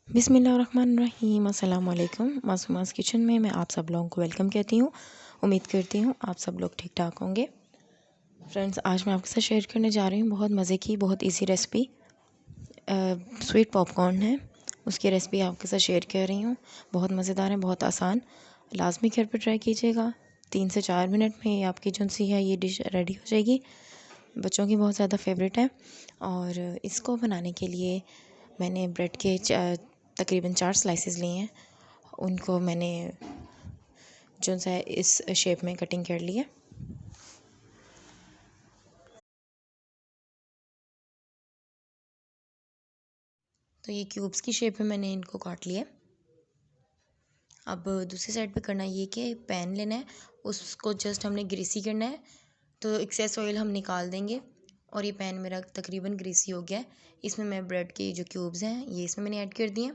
बिस्मिल्लाहिर्रहमानिर्रहीम। अस्सलाम वालेकुम। मासूमास किचन में मैं आप सब लोगों को वेलकम कहती हूँ। उम्मीद करती हूँ आप सब लोग ठीक ठाक होंगे। फ्रेंड्स, आज मैं आपके साथ शेयर करने जा रही हूँ बहुत मज़े की बहुत इजी रेसिपी। स्वीट पॉपकॉर्न है, उसकी रेसिपी आपके साथ शेयर कर रही हूँ। बहुत मज़ेदार है, बहुत आसान। लाजमी घर पर ट्राई कीजिएगा। 3 से 4 मिनट में आपकी जो सी है ये डिश रेडी हो जाएगी। बच्चों की बहुत ज़्यादा फेवरेट है। और इसको बनाने के लिए मैंने ब्रेड के तकरीबन 4 स्लाइसेस लिए हैं। उनको मैंने जो सा इस शेप में कटिंग कर ली है। तो ये क्यूब्स की शेप में मैंने इनको काट लिया। अब दूसरी साइड पे करना ये कि पैन लेना है, उसको जस्ट हमने ग्रीसी करना है। तो एक्सेस ऑयल हम निकाल देंगे। और ये पैन मेरा तकरीबन ग्रीसी हो गया है। इसमें मैं ब्रेड के जो क्यूब्स हैं ये इसमें मैंने ऐड कर दिए।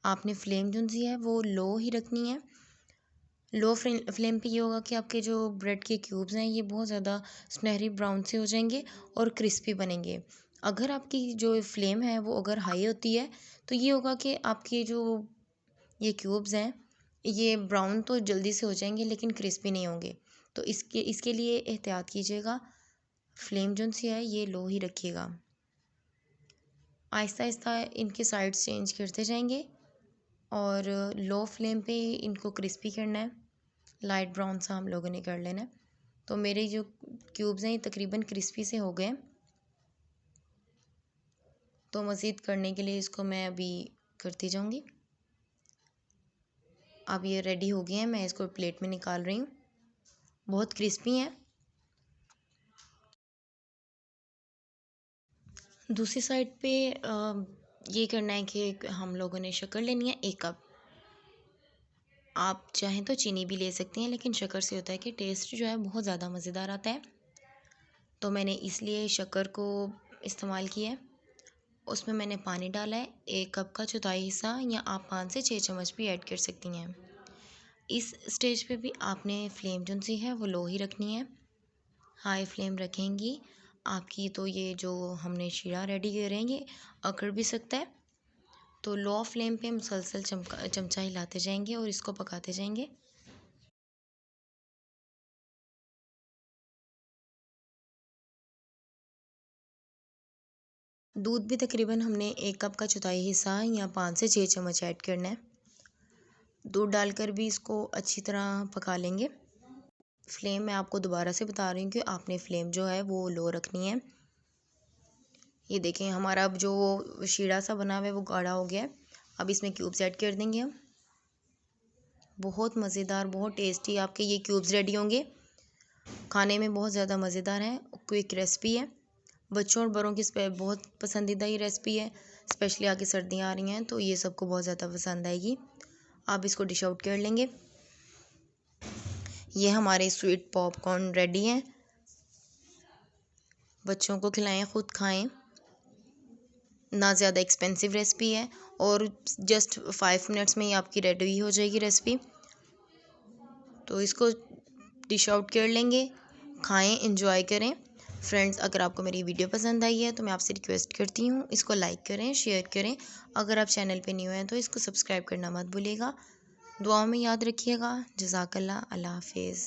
आपने फ्लेम जो सी है वो लो ही रखनी है। लो फ्लेम पे ये होगा कि आपके जो ब्रेड के क्यूब्स हैं ये बहुत ज़्यादा सुनहरी ब्राउन से हो जाएंगे और क्रिस्पी बनेंगे। अगर आपकी जो फ्लेम है वो अगर हाई होती है तो ये होगा कि आपके जो ये क्यूब्स हैं ये ब्राउन तो जल्दी से हो जाएंगे लेकिन क्रिस्पी नहीं होंगे। तो इसके लिए एहतियात कीजिएगा। फ्लेम जो सी है ये लो ही रखिएगा। आहिस्ता आहिस्ता इनके साइड्स चेंज करते जाएंगे और लो फ्लेम पे इनको क्रिस्पी करना है। लाइट ब्राउन सा हम लोगों ने कर लेना है। तो मेरे जो क्यूब्स हैं ये तकरीबन क्रिस्पी से हो गए। तो मज़ीद करने के लिए इसको मैं अभी करती जाऊंगी। अब ये रेडी हो गए हैं, मैं इसको प्लेट में निकाल रही हूँ। बहुत क्रिस्पी हैं। दूसरी साइड पे ये करना है कि हम लोगों ने शक्कर लेनी है 1 कप। आप चाहें तो चीनी भी ले सकती हैं, लेकिन शक्कर से होता है कि टेस्ट जो है बहुत ज़्यादा मज़ेदार आता है। तो मैंने इसलिए शक्कर को इस्तेमाल किया है। उसमें मैंने पानी डाला है 1 कप का चौथाई हिस्सा, या आप 5 से 6 चम्मच भी ऐड कर सकती हैं। इस स्टेज पे भी आपने फ्लेम जो सी है वो लो ही रखनी है। हाई फ्लेम रखेंगी आपकी तो ये जो हमने शीरा रेडी करेंगे अकड़ भी सकता है। तो लो फ्लेम पे मुसलसल चमचा हिलाते जाएंगे और इसको पकाते जाएंगे। दूध भी तकरीबन हमने 1 कप का चौथाई हिस्सा या 5 से 6 चम्मच ऐड करना है। दूध डालकर भी इसको अच्छी तरह पका लेंगे। फ्लेम मैं आपको दोबारा से बता रही हूँ कि आपने फ्लेम जो है वो लो रखनी है। ये देखें हमारा अब जो शीरा सा बना हुआ है वो गाढ़ा हो गया है। अब इसमें क्यूब्स ऐड कर देंगे हम। बहुत मज़ेदार बहुत टेस्टी आपके ये क्यूब्स रेडी होंगे। खाने में बहुत ज़्यादा मज़ेदार है, क्विक रेसिपी है। बच्चों और बड़ों की बहुत पसंदीदा ये रेसिपी है। स्पेशली आगे सर्दियाँ आ रही हैं तो ये सबको बहुत ज़्यादा पसंद आएगी। आप इसको डिश आउट कर लेंगे। ये हमारे स्वीट पॉपकॉर्न रेडी हैं। बच्चों को खिलाएं, ख़ुद खाएं। ना ज़्यादा एक्सपेंसिव रेसिपी है और जस्ट 5 मिनट्स में ही आपकी रेडी हो जाएगी रेसिपी। तो इसको डिश आउट कर लेंगे, खाएं, एंजॉय करें। फ्रेंड्स, अगर आपको मेरी वीडियो पसंद आई है तो मैं आपसे रिक्वेस्ट करती हूँ इसको लाइक करें, शेयर करें। अगर आप चैनल पे न्यू हैं तो इसको सब्सक्राइब करना मत भूलिएगा। दुआओं में याद रखिएगा। जज़ाकल्लाह। अल्लाह हाफिज़।